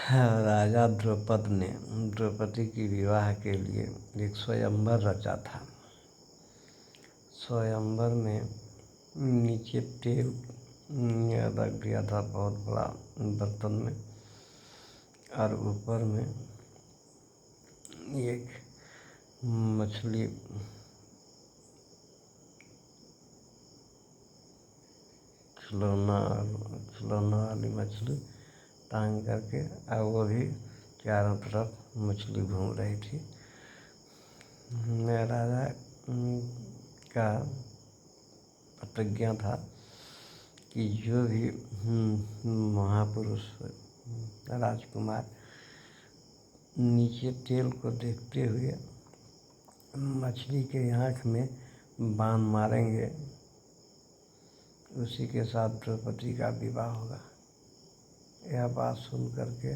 राजा द्रुपद ने द्रौपदी की विवाह के लिए एक स्वयंवर रचा था। स्वयंवर में नीचे तेल रख दिया था बहुत बड़ा बर्तन में, और ऊपर में एक मछली खिलौना वाली मछली टांग करके, और वो भी चारों तरफ मछली घूम रही थी। राजा का प्रतिज्ञा था कि जो भी महापुरुष राजकुमार नीचे तेल को देखते हुए मछली के आँख में बाण मारेंगे, उसी के साथ द्रौपदी का विवाह होगा। यह बात सुन करके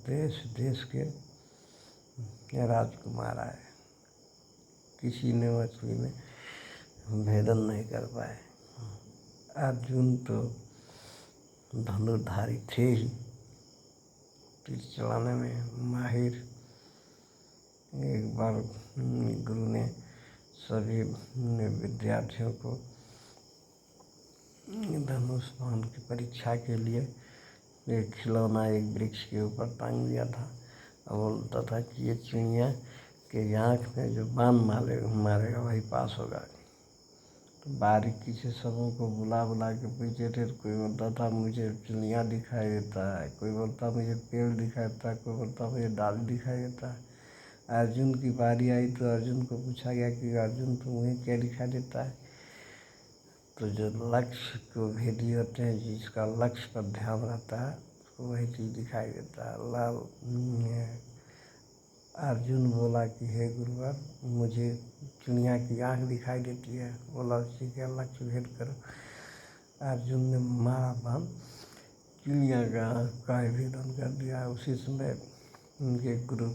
देश देश के राजकुमार आए, किसी ने मछली में भेदन नहीं कर पाए। अर्जुन तो धनुर्धारी थे ही, तीर चलाने में माहिर। एक बार गुरु ने सभी विद्यार्थियों को धनुष बाण की परीक्षा के लिए एक खिलौना एक वृक्ष के ऊपर टांग दिया था, और बोलता था कि ये चिड़िया के आँख में जो बाण मारेगा वही पास होगा। तो बारीकी से सबों को बुला बुला के पूछे थे। कोई बोलता था मुझे चिड़िया दिखाई देता है, कोई बोलता मुझे पेड़ दिखाई देता है, कोई बोलता मुझे डाली दिखाई देता है। अर्जुन की बारी आई तो अर्जुन को पूछा गया कि अर्जुन तुम्हें क्या दिखाई देता है? तो जो लक्ष्य को भेदी होते हैं, जिसका लक्ष्य पर ध्यान रहता है, उसको वही चीज़ दिखाई देता है। अर्जुन बोला कि हे गुरुवर, मुझे चिड़िया की आँख दिखाई देती है। बोला उसी का लक्ष्य भेद करो। अर्जुन ने मारा बाण, चिड़िया का आँख का भेदन कर दिया। उसी समय उनके गुरु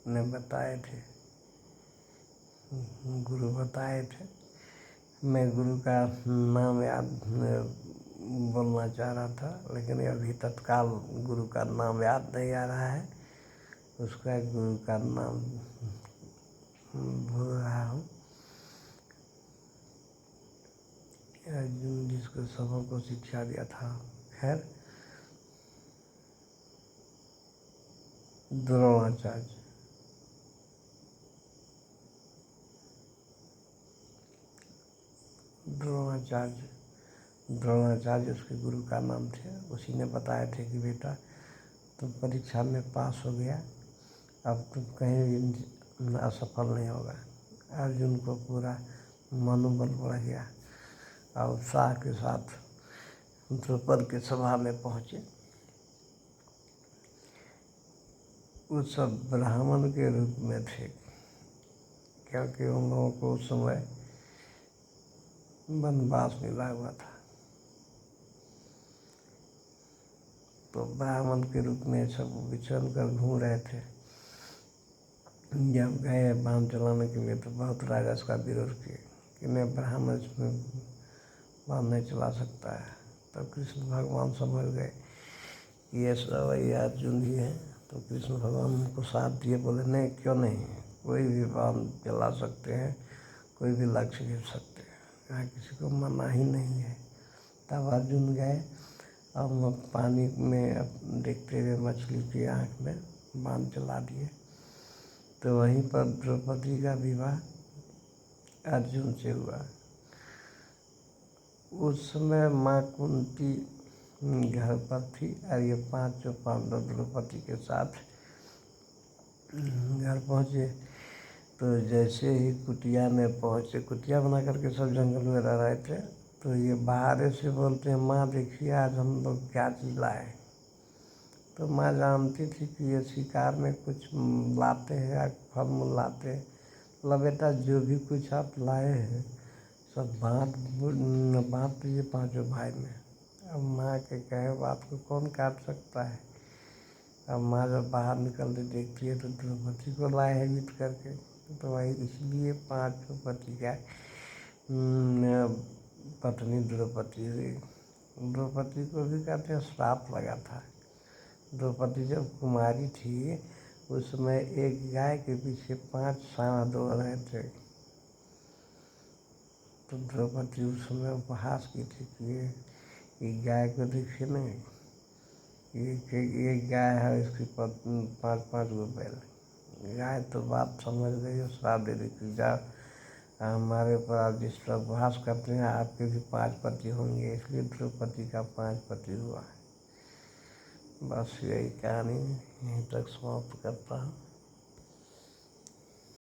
ने बताए थे, गुरु बताए थे। मैं गुरु का नाम याद बोलना चाह रहा था, लेकिन अभी तत्काल गुरु का नाम याद नहीं आ रहा है। उसका गुरु का नाम भूल रहा हूँ। अर्जुन जिसको सबों को शिक्षा दिया था, खैर द्रोणाचार्य। द्रोणाचार्य उसके गुरु का नाम थे। उसी ने बताए थे कि बेटा तुम परीक्षा में पास हो गया, अब तुम कहीं भी असफल नहीं होगा। अर्जुन को पूरा मनोबल बढ़ गया और उत्साह के साथ द्रौपद के सभा में पहुँचे। वो सब ब्राह्मण के रूप में थे, क्योंकि उन लोगों को उस समय वनवास मिला हुआ था। तो ब्राह्मण के रूप में सब विचरण कर घूम रहे थे। जब गए बाण चलाने के लिए तो बहुत राजा इसका विरोध किए कि मैं ब्राह्मण इसमें बाण नहीं चला सकता है। तो कृष्ण भगवान समझ गए कि ये सब ये अर्जुन ही है। तो कृष्ण भगवान उनको साथ दिए, बोले नहीं, क्यों नहीं, कोई भी बाण चला सकते हैं, कोई भी लक्ष्य भेज सकते हैं, यहाँ किसी को मना ही नहीं है। तब अर्जुन गए और पानी में देखते हुए मछली की आँख में बाण चला दिए। तो वहीं पर द्रौपदी का विवाह अर्जुन से हुआ। उस समय माँ कुंती घर पर थी और ये पांचों पांडव द्रौपदी के साथ घर पहुँचे। तो जैसे ही कुटिया में पहुँचे, कुटिया बना करके सब जंगल में रह रहे थे, तो ये बाहर से बोलते हैं माँ देखिए आज हम लोग क्या चीज़ लाए। तो माँ जानती थी कि ये शिकार में कुछ लाते हैं या फल मूल लाते हैं। बोला बेटा जो भी कुछ आप लाए हैं सब बाँट दीजिए पांचों भाई में। अब माँ के कहे बात को कौन काट सकता है। अब माँ जब बाहर निकलते देखती है तो द्रौपदी को लाए है जीत करके। तो वही इसलिए 5 पति का पत्नी द्रौपदी थी। द्रौपदी को भी कहते हैं श्राप लगा था। द्रौपदी जब कुमारी थी उस समय एक गाय के पीछे 5 सांड दौड़ रहे थे। तो द्रौपदी उस समय उपहास की थी कि गाय को देखिए ना, ये गाय है, इसकी 5-5 गो बैल। गाय तो बात समझ गई और श्राप दे दी कि जा हमारे ऊपर आप जिस तरह उपहास करते हैं आपके भी 5 पति होंगे। इसलिए द्रौपदी का 5 पति हुआ। बस यही कहानी यहीं तक समाप्त करता हूँ।